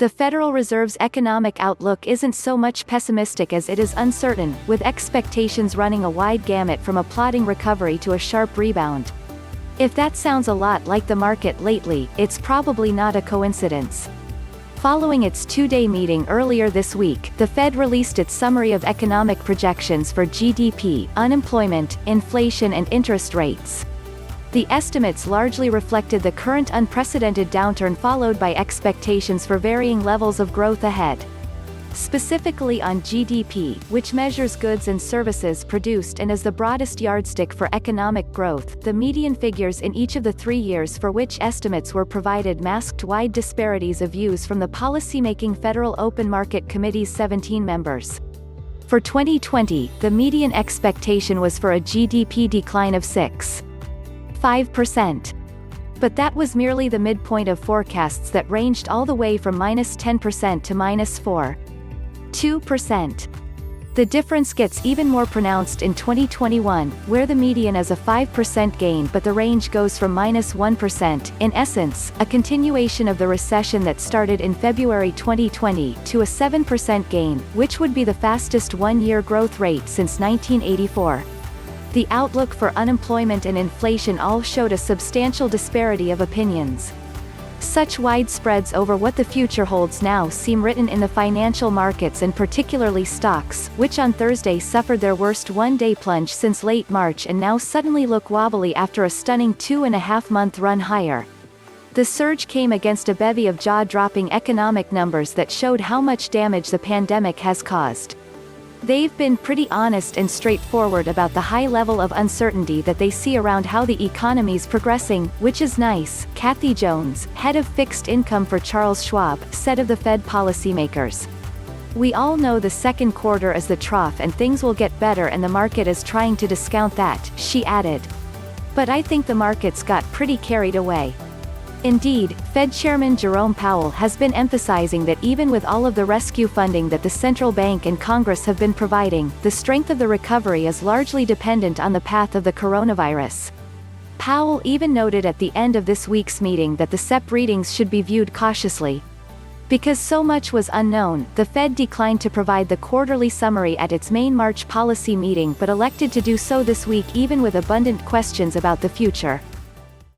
The Federal Reserve's economic outlook isn't so much pessimistic as it is uncertain, with expectations running a wide gamut from a plodding recovery to a sharp rebound. If that sounds a lot like the market lately, it's probably not a coincidence. Following its two-day meeting earlier this week, the Fed released its summary of economic projections for GDP, unemployment, inflation and interest rates. The estimates largely reflected the current unprecedented downturn followed by expectations for varying levels of growth ahead. Specifically on GDP, which measures goods and services produced and is the broadest yardstick for economic growth, the median figures in each of the 3 years for which estimates were provided masked wide disparities of views from the policymaking Federal Open Market Committee's 17 members. For 2020, the median expectation was for a GDP decline of 6.5%. But that was merely the midpoint of forecasts that ranged all the way from -10% to -4.2%. The difference gets even more pronounced in 2021, where the median is a 5% gain but the range goes from -1%, in essence, a continuation of the recession that started in February 2020, to a 7% gain, which would be the fastest one-year growth rate since 1984. The outlook for unemployment and inflation all showed a substantial disparity of opinions. Such wide spreads over what the future holds now seem written in the financial markets and particularly stocks, which on Thursday suffered their worst one-day plunge since late March and now suddenly look wobbly after a stunning 2.5-month run higher. The surge came against a bevy of jaw-dropping economic numbers that showed how much damage the pandemic has caused. They've been pretty honest and straightforward about the high level of uncertainty that they see around how the economy's progressing, which is nice, Kathy Jones, head of fixed income for Charles Schwab, said of the Fed policymakers. We all know the second quarter is the trough and things will get better and the market is trying to discount that, she added. But I think the markets got pretty carried away. Indeed, Fed Chairman Jerome Powell has been emphasizing that even with all of the rescue funding that the central bank and Congress have been providing, the strength of the recovery is largely dependent on the path of the coronavirus. Powell even noted at the end of this week's meeting that the CEP readings should be viewed cautiously. Because so much was unknown, the Fed declined to provide the quarterly summary at its main March policy meeting but elected to do so this week even with abundant questions about the future.